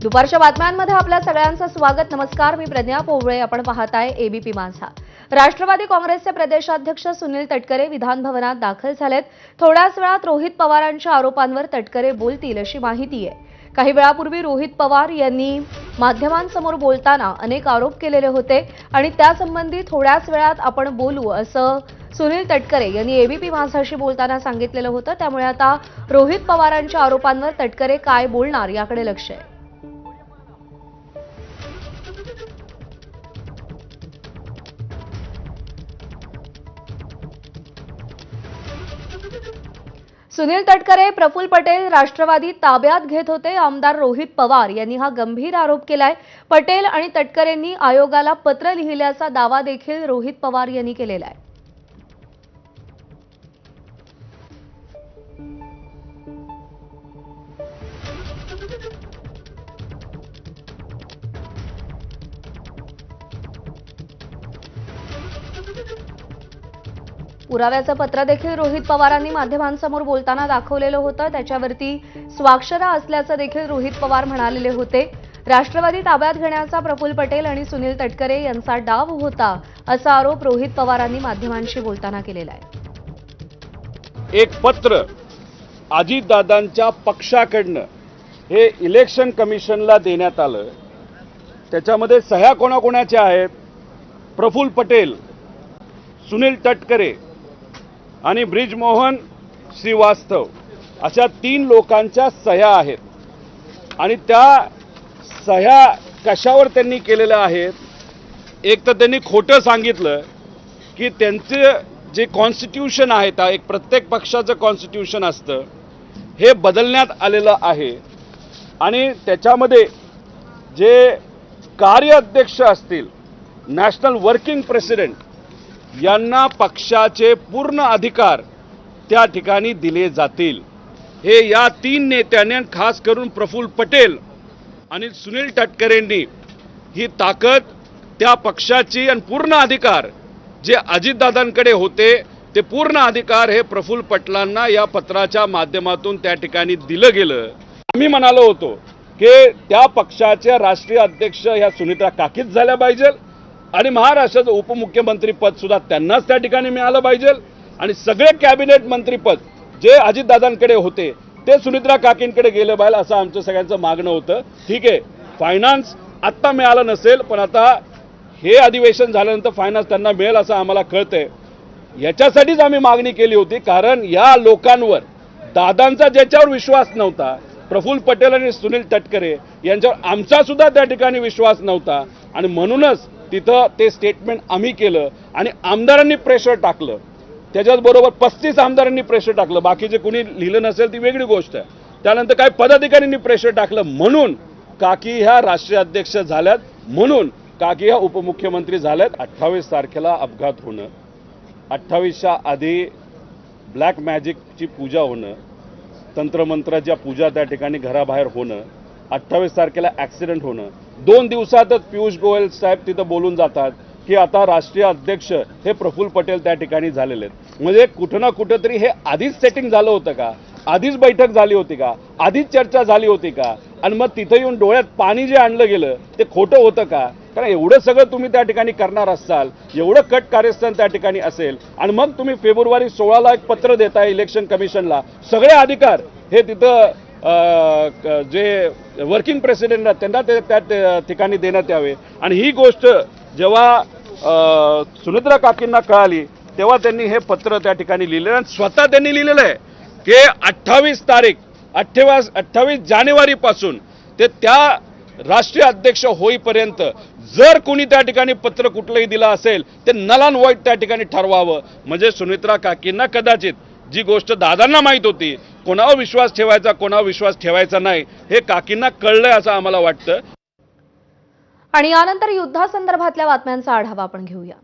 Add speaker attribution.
Speaker 1: दुपारच्या बातम्यांमध्ये आपल्या सगळ्यांचं स्वागत। नमस्कार, मी प्रज्ञा पोवळे। आपण पाहताय एबीपी माझा। राष्ट्रवादी काँग्रेसचे प्रदेशाध्यक्ष सुनील तटकरे विधान भवनात दाखल झालेत। थोड्याच वेळात रोहित पवारांच्या आरोपांवर तटकरे बोलतील अशी माहिती आहे। काही वेळापूर्वी रोहित पवार यांनी माध्यमांसमोर बोलताना अनेक आरोप केलेले होते आणि त्यासंबंधी थोड्याच वेळात आपण बोलू असं सुनील तटकरे यांनी एबीपी माझाशी बोलताना सांगितलेलं होतं। त्यामुळे आता रोहित पवारांच्या आरोपांवर तटकरे काय बोलणार याकडे लक्ष आहे। सुनील तटकरे, प्रफुल्ल पटेल राष्ट्रवादी ताब्यात घेत होते। आमदार रोहित पवार यांनी हा गंभीर आरोप केलाय। पटेल आणि तटकरेंनी आयोगाला पत्र लिहिल्याचा दावा देखील रोहित पवार यांनी केलेला आहे। पुराव्याचं पत्र देखील रोहित पवारांनी माध्यमांसमोर बोलताना दाखवलेलं होतं। त्याच्यावरती स्वाक्षरा असल्याचं देखील रोहित पवार म्हणालेले होते। राष्ट्रवादी ताब्यात घेण्याचा प्रफुल्ल पटेल आणि सुनील तटकरे यांचा डाव होता असा आरोप रोहित पवारांनी माध्यमांशी बोलताना केलेला आहे।
Speaker 2: एक पत्र अजितदादांच्या पक्षाकडनं हे इलेक्शन कमिशनला देण्यात आलं। त्याच्यामध्ये सह्या कोणाकोणाच्या आहेत? प्रफुल्ल पटेल, सुनील तटकरे आणि ब्रिजमोहन श्रीवास्तव अशा 3 लोकांच्या सह्या आहेत। आणि त्या सह्या कशावर त्यांनी केलेल्या आहेत? एक तर त्यांनी खोटं सांगितलं की त्यांचे जे कॉन्स्टिट्यूशन आहे, एक प्रत्येक पक्षाचं कॉन्स्टिट्यूशन असतं, हे बदलण्यात आलेलं आहे आणि त्याच्यामध्ये जे कार्याध्यक्ष असतील, नॅशनल वर्किंग प्रेसिडेंट, यांना पक्षाचे पूर्ण अधिकार त्या ठिकाणी दिले जातील। हे या 3 नेत्यांनी, खास करून प्रफुल्ल पटेल आणि सुनील तटकरेंनी ही ताकद त्या पक्षाची आणि पूर्ण अधिकार जे अजितदादांकडे होते ते पूर्ण अधिकार हे प्रफुल्ल पटेलांना या पत्राच्या माध्यमातून त्या ठिकाणी दिलं गेलं। आम्ही म्हणालो होतो की त्या पक्षाचे राष्ट्रीय अध्यक्ष ह्या सुनीत्रा काकीच झाल्या पाहिजे आणि महाराष्ट्राचं उपमुख्यमंत्री पद सुद्धा त्यांनाच त्या ठिकाणी मिळालं पाहिजे आणि सगळे कॅबिनेट मंत्रीपद जे अजितदादांकडे होते ते सुनीत्रा काकींकडे गेले पाहिजे असं आमचं सगळ्यांचं मागणं होतं। ठीक आहे, फायनान्स आत्ता मिळालं नसेल, पण आता हे अधिवेशन झाल्यानंतर फायनान्स त्यांना मिळेल असं आम्हाला कळतंय। याच्यासाठीच आम्ही मागणी केली होती, कारण या लोकांवर दादांचा ज्याच्यावर विश्वास नव्हता, प्रफुल्ल पटेल आणि सुनील तटकरे यांच्यावर आमचा सुद्धा त्या ठिकाणी विश्वास नव्हता आणि म्हणूनच तिथं ते स्टेटमेंट आम्ही केलं आणि आमदारांनी प्रेशर टाकलं। त्याच्याबरोबर 35 आमदारांनी प्रेशर टाकलं, बाकीचे कुणी लिहिलं नसेल ती वेगळी गोष्ट आहे। त्यानंतर काही पदाधिकाऱ्यांनी प्रेशर टाकलं, म्हणून काकी ह्या राष्ट्रीय अध्यक्ष झाल्यात, म्हणून काकी ह्या उपमुख्यमंत्री झाल्यात। 28 तारखेला अपघात होणं, 28च्या आधी ब्लॅक मॅजिकची पूजा होणं, तंत्रमंत्राच्या पूजा त्या ठिकाणी घराबाहेर होणं, 28 तारखेला ॲक्सिडेंट होणं, 2 दिवसातच पियुष गोयल साहेब तिथं बोलून जातात की आता राष्ट्रीय अध्यक्ष हे प्रफुल्ल पटेल त्या ठिकाणी झालेले आहेत। म्हणजे कुठं ना कुठंतरी हे आधीच सेटिंग झालं होतं का? आधीच बैठक झाली होती का? आधीच चर्चा झाली होती का? आणि मग तिथं येऊन डोळ्यात पाणी जे आणलं गेलं ते खोटं होतं का? कारण एवढं सगळं तुम्ही त्या ठिकाणी करणार असाल, एवढं कट कार्यस्थान त्या ठिकाणी असेल आणि मग तुम्ही फेब्रुवारी 16ला एक पत्र देताय इलेक्शन कमिशनला, सगळे अधिकार हे तिथं जे वर्किंग प्रेसिडेंट आहेत त्यांना त्या ठिकाणी देण्यात यावे। आणि ही गोष्ट जेव्हा सुनीत्रा काकींना कळाली तेव्हा त्यांनी हे पत्र त्या ठिकाणी लिहिलेलं आणि स्वतः त्यांनी लिहिलेलं आहे की 28 जानेवारीपासून ते त्या राष्ट्रीय अध्यक्ष होईपर्यंत जर कोणी त्या ठिकाणी पत्र कुठलंही दिलं असेल ते नल अँड व्हॉइड त्या ठिकाणी ठरवावं। म्हणजे सुनीत्रा काकींना कदाचित जी गोष्ट दादांना माहीत होती, कोणावर विश्वास ठेवायचा कोणावर विश्वास ठेवायचा नाही, हे काकींना कळलंय असं आम्हाला वाटतं।
Speaker 1: आणि यानंतर युद्धासंदर्भातल्या बातम्यांचा आढावा आपण घेऊया।